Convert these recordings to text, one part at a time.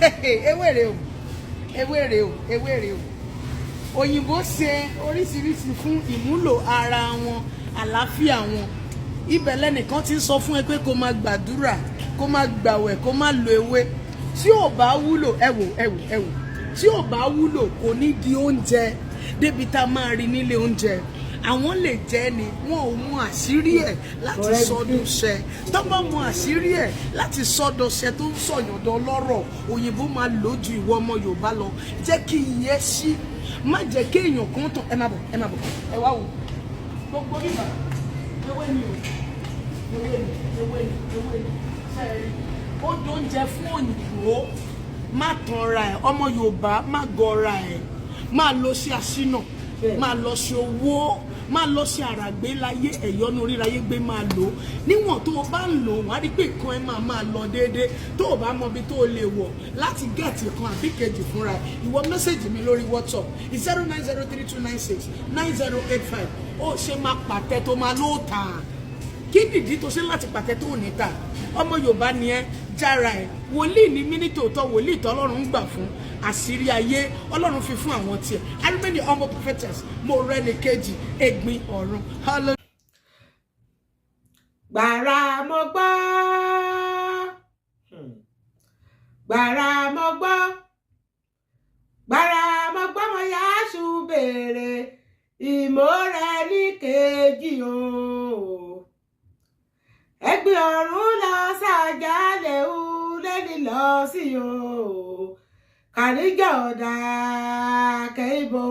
ewére o ewére o ewére o òyìnbó ṣe oríṣiríṣi fún ìmúlò ara wọn àlàáfíà wọn ibẹ̀ lẹ́nìkan ti sọ fún ẹ pé kó máa gbàdúrà kó máa gbàwẹ̀ kó máa lo ewé tí ò bá wúlò ẹ wò tí ò bá wúlò kò ní di oúnjẹ débi tá a máa rí nílé oúnjẹ àwọn lè jẹ ni wọn ò mú àṣírí ẹ̀ láti sọdọṣẹ tó bá mú àṣírí ẹ̀ láti sọdọṣẹ tó ń sọyọdọ lọ́rọ̀ òyìnbó máa lò ju ìwọ ọmọ Yorùbá lọ jẹ́ kí iye sí má jẹ́ kí èèyàn kan tán ẹ má bọ̀ ẹ wá wò gbogbo nígbà ewé ni sẹ́ẹ̀rì ó dóúnjẹ fún òyìnbó má tanra ẹ̀ ọmọ Yorùbá má gọra ẹ̀ má lọ sí àṣínà má lọ sí owó má lọ sí àràgbé láyé ẹ̀yọ́nú oríláyé gbé máa lò níwọ̀n tó o bá ń lò wọ́n á rí pé nǹkan ẹ máa lọ déédéé tó o bá mọ ibi tó o lè wọ̀ láti gẹ̀ẹ́tì kan àbí kejì fúnra ìwọ mẹ́sẹ̀gì mi lórí WhatsApp 09032969085 ó ṣe máa pàtẹ tó máa lóòótá kí nìdí tó ṣe láti pàtẹ tó ní ta ọmọ Yorùbá ni ẹ jára ẹ wòlíì ní mí ní tòótọ́ wòlíì tó Ọlọ́run ń gbà fún àṣírí ayé Ọlọ́run fi fún àwọn tiẹ̀ arimẹ́ni ọmọ prophetess mo rẹ́ni kejì ẹ̀gbin ọ̀run. gbàrà mo gbọ́ gbàrà mo gbọ́ gbàrà mo gbọ́ mo yá ṣù béèrè ìmọ̀rẹ́ ní kejì o ẹ̀gbin ọ̀run lọ sàjálẹ̀ ú lẹ́ni lọ sí o kàríjọ́ ọ̀dà kẹ́ìbò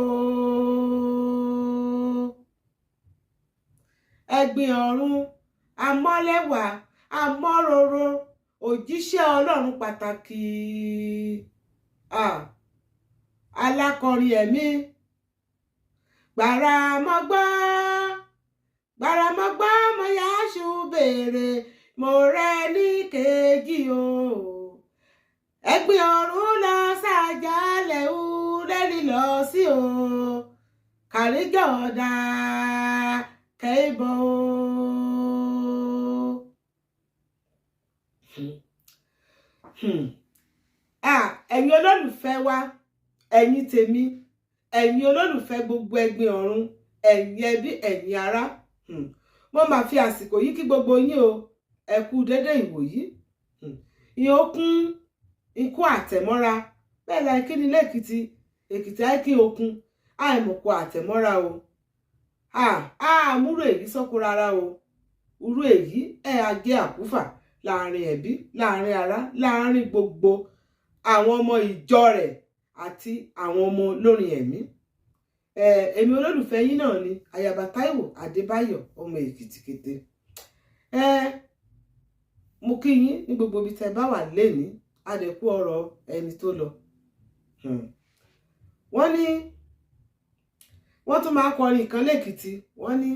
ẹ̀gbin ọ̀run amọ́lẹ́wà amọ́roro òjíṣẹ́ Ọlọ́run pàtàkì alákọ̀rí ẹ̀mí gbàrà mọ́gbọ́ mo yá ṣù béèrè mo rẹ́ ní kejì o ẹ̀gbin ọ̀run lọ sàjálẹ̀ ú lẹ́ni lọ sí o kàríjọ́ ọ̀dà kẹ́ìbò. ẹ̀yin olólùfẹ́ wa ẹ̀yin tèmi ẹ̀yin olólùfẹ́ gbogbo ẹ̀gbin ọ̀run ẹ̀yin ẹbí ẹ̀yin ará mo máa fi àsìkò yìí kí gbogbo yín o ẹ kú dédé ìwòyí ìyẹn ó kún ikú àtẹ̀mọ́ra bẹ́ẹ̀ la kí ni lẹ́kìtì èkìtì àìkí okun àìmọ̀kọ àtẹ̀mọ́ra o múrò èyí sọ́kò rárá o urú èyí ajé àkúfà láàrin ẹbí láàrin ará láàrin gbogbo àwọn ọmọ ìjọ rẹ̀ àti àwọn ọmọ olórin ẹ̀mí èmi olólùfẹ́ yín náà ni Ayaba Táíwò Adébáyọ̀ ọmọ Èkìtì kété mo kí yín ní gbogbo ibi tẹ́ bá wà lénìí adẹ̀kú ọ̀rọ̀ ẹni tó lọ wọ́n ní wọ́n tún máa kọrin kan lẹ́kìtì wọ́n ní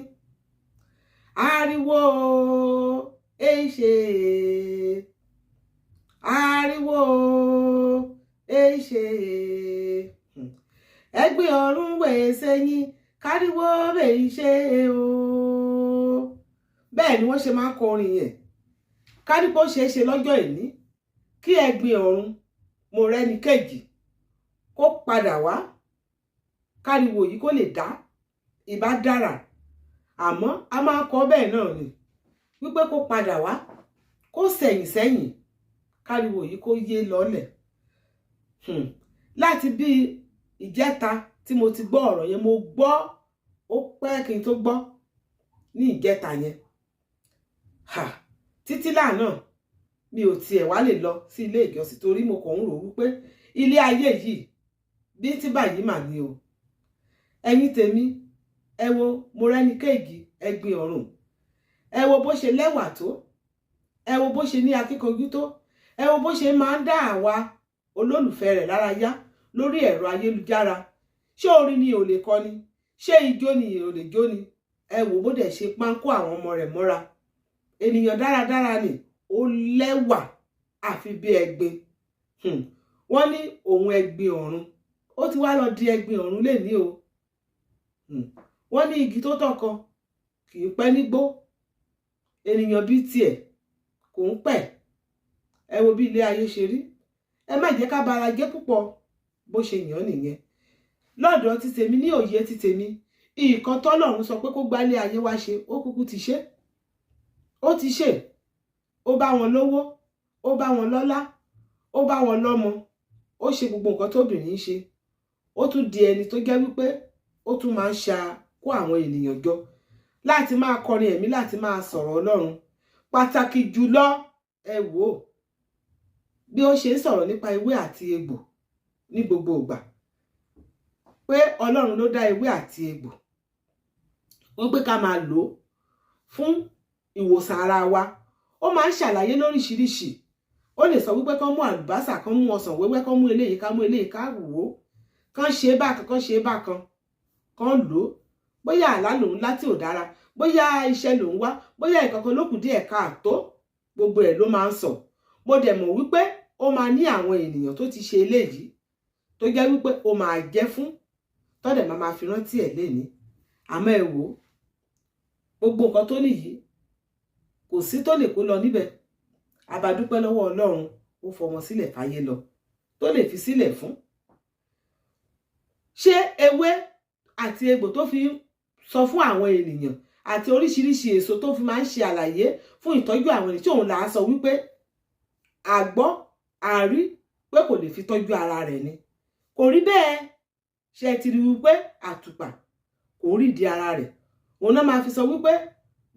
ariwo èṣe ariwo èṣe ẹ̀gbin ọ̀run wẹ̀ sẹ́yìn káríwó bẹ́ẹ̀ ṣe o bẹ́ẹ̀ ni wọ́n ṣe máa ń kọrin yẹn káríwó ṣeé ṣe lọ́jọ́ ìní kí ẹ̀gbin ọ̀run mo rẹ́ni kejì kó padà wá káríwó yìí kó lè dá ìbá dára àmọ́ a máa kọ bẹ́ẹ̀ náà ni wípé kó padà wá kó sẹ́yìn káríwó yìí kó yé lọ́lẹ̀ láti bí ìjẹta tí mo ti gbọ́ ọ̀rọ̀ yẹn mo gbọ́ ó pẹ́ kí n tó gbọ́ ní ìjẹta yẹn títí lánàá mi ò tiẹ̀ wá lè lọ sí ilé ìjọsìn torí mo kàn ń rò wípé ilé ayé yìí bí tí báyìí mà ní o ẹ̀yin tèmi ẹ wo Mọ́rẹ́níkẹ́jì ẹ̀gbin ọ̀run ẹ wo bó ṣe lẹ́wà tó ẹ wo bó ṣe ní akíkanjú tó ẹ wo bó ṣe máa ń dá àwa olólùfẹ́ rẹ̀ lára yá lórí ẹ̀rọ ayélujára ṣé orin ni ò lè kọ ni ṣé ijó ni ò lè jó ni ẹ wò bó dẹ̀ ṣe pánkó àwọn ọmọ rẹ̀ mọ́ra ènìyàn dáradára ni ó lẹ́wà àfi bí ẹ̀gbin wọ́n ní òun ẹ̀gbin ọ̀run ó ti wá lọ di ẹ̀gbin ọ̀run lẹ́ni o wọ́n ní igi tó tọ̀kọ kì í pẹ́ nígbó ènìyàn bíi tiẹ̀ kò ń pẹ́ ẹ wo bí ilé ayé ṣe rí ẹ má jẹ́ ká bara jẹ́ púpọ̀ bó ṣe yàn nìyẹn. Lọ́dọ̀ ti tèmi ní òye ti tèmi, nǹkan tọ́lọ́run sọ pé kó gbálé ayé wá ṣe ó kúkú ti ṣe. Ó ti ṣe. Ó bá wọn lówó, ó bá wọn lọ́lá, ó bá wọn lọ́mọ, ó ṣe gbogbo nǹkan tóbìnrin ń ṣe. Ó tún di ẹni tó jẹ́ wípé ó tún máa ń kó àwọn ènìyàn jọ láti máa kọrin ẹ̀mí, láti máa sọ̀rọ̀ Ọlọ́run. Pàtàkì jùlọ ẹ wò ó bí ó ṣe ń sọ̀rọ̀ nípa ewé àti egbò ní gbogbo ìgbà, pé Ọlọ́run ló dá ewé àti egbò, wọ́n pé ká máa lò ó fún ìwòsàn ara wa. Ó máa ń ṣàlàyé lóríṣiríṣi. Ó lè sọ wípé kán mú àlùbásà, kán mú ọsàn wẹ́wẹ́, kán mú eléyìí, ká mú eléyìí, ká wò ó, kán ṣe bákan, kán ṣe bákan, kán lò ó. Bóyá àlá lòun láti ò dára, bóyá iṣẹ́ lòun wá, bóyá ìkankan ló kù díẹ̀ káàtó, gbogbo ẹ̀ ló máa ń sọ. Mo dẹ̀ mọ̀ wípé ó máa ní àwọn ènìyàn tó ti ṣe eléyìí tó jẹ́ wípé ó máa jẹ́ fún tọ́dẹ̀ máa fi rántí ẹ̀ léni. Àmọ́ ẹ wò ó, gbogbo nǹkan tó nìyí kò sí tó lè kó lọ níbẹ̀. A bá dúpẹ́ lọ́wọ́ Ọlọ́run, ó fọmọ sílẹ̀ fáyé lọ tó lè fi sílẹ̀ fún. Ṣé ewé àti egbò tó fi sọ fún àwọn ènìyàn àti oríṣiríṣi èso tó fi máa ń ṣe àlàyé fún ìtọ́jú àwọn ènìyàn tí òun là á sọ wípé àgbọ́ àrí pé kò lè fi tọ́jú ara rẹ̀ ni? Kò rí bẹ́ẹ̀. Ṣé ti rí wípé àtùpà kò rí ìdí ara rẹ̀? Òun náà máa fi sọ wípé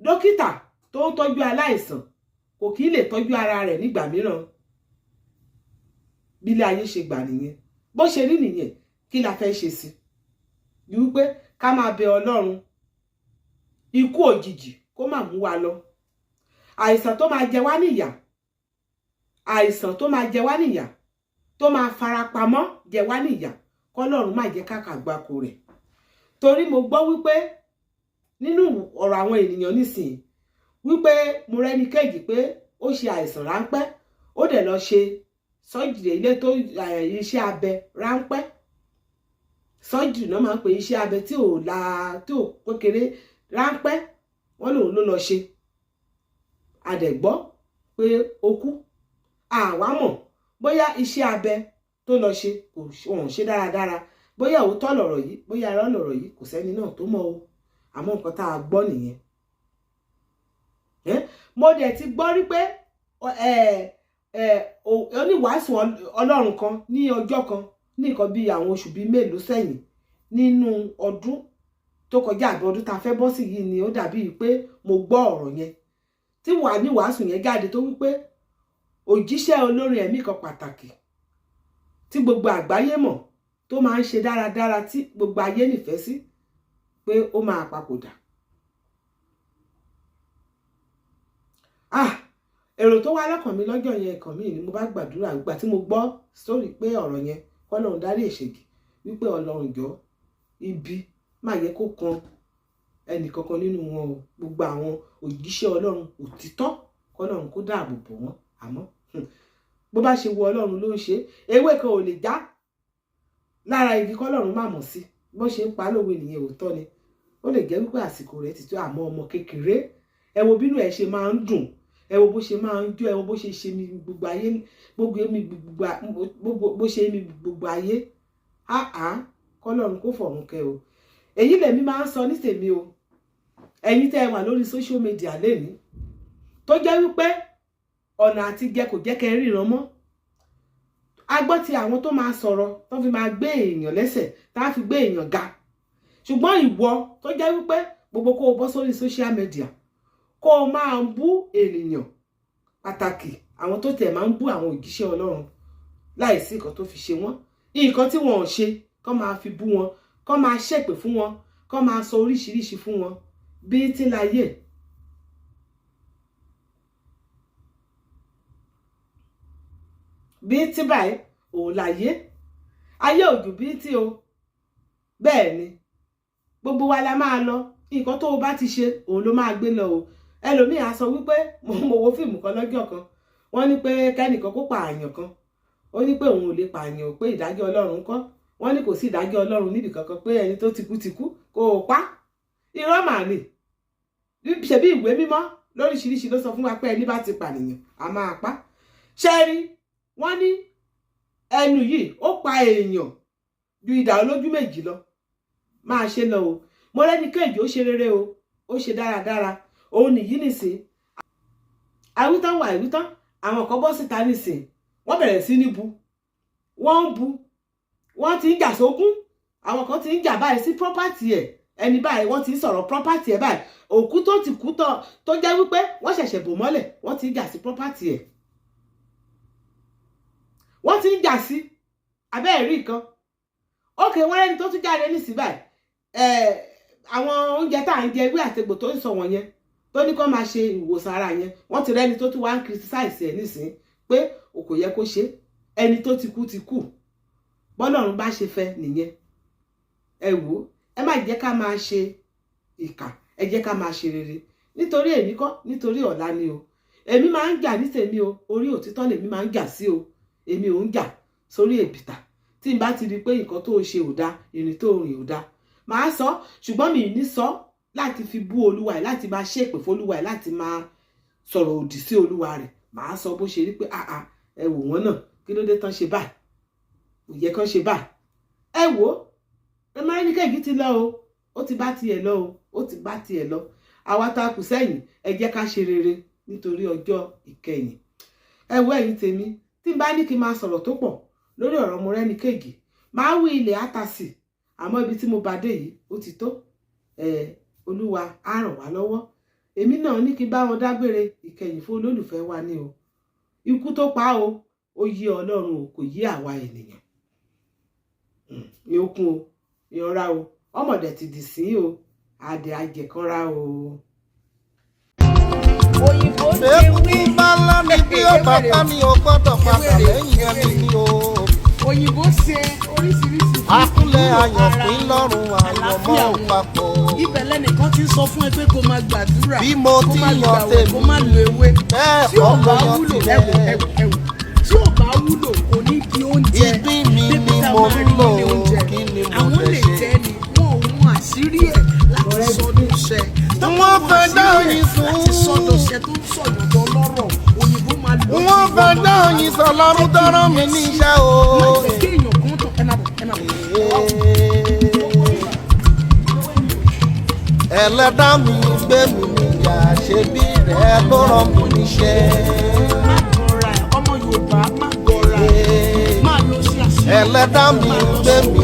dókítà tó ń tọ́jú aláìsàn kò kí lè tọ́jú ara rẹ̀ nígbà mìíràn. Bí ilé ayé ṣe gbà nìyẹn, bó ṣe rí nìyẹn. Kí la fẹ́ ṣe sí i wípé ká máa bẹ Ọlọ́run ikú òjijì kó má mú wa lọ, àìsàn tó máa jẹ wá níyà, àìsàn tó máa jẹ wá níyà, tó máa farapamọ́ jẹ wá níyà, kọ́lọ́run má jẹ́ ká kàgbákò rẹ̀. Torí mo gbọ́ wípé nínú ọ̀rọ̀ àwọn ènìyàn nísìnyí wípé mo rẹ́ni kejì pé ó ṣe àìsàn ráńpẹ́, ó dẹ̀ lọ ṣe sọ́jìrì ilé tó iṣẹ́ abẹ ráńpẹ́. Sọ́jìrì náà máa ń pè iṣẹ́ abẹ tí ò kékeré ráńpẹ́, wọ́n lòun ló lọ ṣe. A dẹ̀ gbọ́ pé ó kú. Àwa mọ̀ bóyá iṣẹ́ abẹ tó lọ ṣe òun ṣe dáradára, bóyá òótọ́ lọ̀rọ̀ yìí, bóyá irọ́ lọ̀rọ̀ yìí, kò sẹ́ni náà tó mọ̀ o. Àmọ́ nǹkan tá a gbọ́ nìyẹn. Mo dẹ̀ ti gbọ́ rí pé oníwàásù Ọlọ́run kan ní ọjọ́ kan ní nǹkan bí àwọn oṣù bíi mélòó sẹ́yìn nínú ọdún tó kọjá àbí ọdún tá a fẹ́ bọ́ sí yìí ni ó dàbí pé mo gbọ́ ọ̀rọ̀ yẹn tí wà ní wàásù yẹn jáde tó wípé òjíṣẹ́ olórin ẹ̀mí kan pàtàkì tí gbogbo àgbáyé mọ̀ tó máa ń ṣe dáradára tí gbogbo ayé nífẹ̀ẹ́ sí pé ó máa papòdà. Èrò tó wá lọ́kàn mi lọ́jọ́ yẹn ẹ̀kàn mi ni mo bá gbàdúrà ìgbà tí mo gbọ́ sórí pé ọ̀rọ̀ yẹn kọ́lọ́run dárí èṣègì wípé Ọlọ́run jọ ibi má yẹ kó kan ẹnì kankan nínú wọn o. Gbogbo àwọn òjíṣẹ́ Ọlọ́run òtítọ́ kọ́lọ́run kó dáàbò bò wọ́n. Àmọ́ bó bá ṣe wo Ọlọ́run ló ń ṣe. Ewé kan ò lè já lára igi kọ́lọ́run má mọ̀ sí. Bó ṣe ń pa lówe nìyẹn òótọ́ ni. Ó lè jẹ́ wípé àsìkò rẹ̀ ti tó, àmọ́ ọmọ kékeré ẹ wo bínú ẹ ṣe máa ń dùn, ẹ wo bó ṣe máa ń jó, ẹ wo bó ṣe ṣe mi gbogbo ayé, bó ṣe mi gbogbo ayé. Kọ́lọ́run kó fọ̀run kẹ́ o. Èyí lèmi máa ń sọ ní tèmi o. Ẹ̀yin tẹ́ ẹ wà lórí social media lẹ́ni tó jẹ́ wípé ọ̀nà àti jẹ kò jẹ́ kẹ́ ríran mọ́. A gbọ́ ti àwọn tó máa sọ̀rọ̀ tó fi máa gbé èèyàn lẹ́sẹ̀, tá a fi gbé èèyàn ga. Ṣùgbọ́n ìwọ tó jẹ́ wípé gbogbo kó o bọ́ sórí social media kó o máa ń bú ènìyàn pàtàkì, àwọn tó tẹ̀ máa ń bú àwọn òjíṣẹ́ Ọlọ́run láìsí nǹkan tó fi ṣe wọ́n, nǹkan tí wọ́n ò ṣe kó máa fi bú wọn, kó máa ṣépè fún wọn, kó máa sọ oríṣiríṣi fún wọn. Bí tí láyé bí tí báyìí òun láyé, ayé òjò bí tí o. Bẹ́ẹ̀ ni gbogbo wa la máa lọ, nǹkan tó o bá ti ṣe òun ló máa gbé lọ o. Ẹlòmíì á sọ wípé mo wo fíìmù kan lọ́jọ́ kan, wọ́n ní pé kẹ́nìkan kó pààyàn kan, ó ní pé òun ò lè pààyàn, pé ìdájọ́ Ọlọ́run kọ́, wọ́n ní kò sí ìdájọ́ Ọlọ́run níbì kankan, pé ẹni tó ti kú kó o pa. Irọ́ mà ni. Ṣebí ìwé mímọ́ lóríṣiríṣi ló sọ fún wa pé ẹni bá ti pànìyàn a máa pa. Ṣé rí wọ́n ní ẹnu yìí ó pa èèyàn ju idà olójú méjì lọ. Máa ṣe lọ o. Mọ́rẹ́níkèjì ó ṣe rere o, ó ṣe dáradára. Òun nìyí nìsín. Àwítán wà àwítán, àwọn kan bọ́ síta nìsín. Wọ́n bẹ̀rẹ̀ sí ní bu. Wọ́n ń bu. Wọ́n ti ń jà sókún. Àwọn kan ti ń jà báyìí sí property ẹ̀. Ẹni báyìí wọ́n ti ń sọ̀rọ̀ property ẹ̀ báyìí. Òkú tó ti kú tán tó jẹ́ wípé wọ́n ṣẹ̀ṣẹ̀ bò mọ́lẹ̀, wọ́n ti ń jà sí property ẹ̀. Wọ́n ti ń jà sí abẹ́ ẹ̀rí kan. Ókè wọ́n rẹ́ni tó tún jáde nísìnyí báyìí. Àwọn oúnjẹ tá à ń jẹ ewé àtegbò tó ń sọ wọ̀nyẹn tó ní kó máa ṣe ìwòsàn ara yẹn, wọ́n ti rẹ́ni tó tún wá ń criticize ẹ̀ nísìnyí pé o kò yẹ kó ṣe. Ẹni tó ti kú. Bọ́lọ́run bá ṣe fẹ́ nìyẹn. Ẹ wò, ẹ má jẹ́ ká máa ṣe ìkà, ẹ jẹ́ ká máa ṣe rere. Nítorí èmi kọ́, nítorí ọ̀la ni o. Èmi máa ń jà ní tèmi o, orí òtítọ́ lèmi máa ń jà sí o. Èmi ò ń jà sórí èbìtà. Tí n bá ti rí pé nǹkan tó ṣe ò dá, ìrìn tó rìn ò dá, màá sọ, ṣùgbọ́n mi ní sọ láti fi bú Olúwa ẹ̀, láti máa ṣépè fún Olúwa ẹ̀, láti máa sọ̀rọ̀ òdì sí Olúwa rẹ̀. Màá sọ bó ṣe rí pé ẹ wò wọ́n náà, kí ló dé tán ṣe báyìí? Kò yẹ kán ṣe báyìí. Ẹ wò, Mọ́rẹ́níkèjì ti lọ o, ó ti bá tiẹ̀ lọ o, ó ti bá tiẹ̀ lọ. Àwa tá kù sẹ́yìn, ẹ jẹ́ ká ṣe rere nítorí ọjọ́ ìkẹyìn. Ẹ wò ẹ̀yin tèmi, tí n bá ní kí n máa sọ̀rọ̀ tó pọ̀ lórí ọ̀rọ̀ Mọ́rẹ́níkèjì, máa wí ilẹ̀ àtàsì, àmọ́ ibi tí mo bá dé yìí ó ti tó. Olúwa á ràn wá lọ́wọ́. Èmi náà ní kí n bá wọn dágbére ìkẹyìn fún olólùfẹ́ wa ní o. Ikú tó pa o, ó yí Ọlọ́run o, kò yí àwa ènìyàn. Ní okun o, ní ọ̀rá o, ọmọdé ti dì sí o, adé ajẹ̀kanra o. Òyìnbó ṣe wí. Bá lámi bí ó bàbá mi ò gbọ́dọ̀ padà lẹ́yìn ẹni ni o. Òyìnbó ṣe oríṣiríṣi. Akúnlẹ̀ ayọ̀pín lọ́rùn àyọ̀mọ́ papọ̀. Ibẹ̀ lẹ́nìkan ti sọ fún ẹ pé kó máa gbàdúrà. Bí mo ti yan tèmi, kó má lo ewé. bẹ́ẹ̀ Tí ò kọ́ bá mo yan wúlò, tirẹ̀. tí ò bá wúlò kò ní di oúnjẹ. Ìgbín mi ni Dókítà mo máa ń rí lò, nílé oúnjẹ. kí ni mo Àwọn fẹ́ lè ṣe? jẹ́ ni wọn ò mú àṣírí ẹ̀ láti sọdún iṣẹ́. Wọ́n fẹ́ dá oyin sùn. Láti sọdún iṣẹ́ tó ń sọ̀yọ̀dọ̀ lọ́rọ̀. Òyìnbó máa lọ. Wọ́n fẹ́ dá oyin sọ lọ́rùn tọ́rọ mi ní iṣẹ́ o. Má jẹ́ kí èèyàn kan tán ẹ máa bọ̀. Ẹlẹ́dàá mi gbé mi níyà, ṣe bí rẹ̀ ló rán mi níṣẹ́. Má gọra ẹ̀, ọmọ Yorùbá má gọra ẹ̀. Má lọ sí àṣírí. Ẹlẹ́dàá mi gbé mi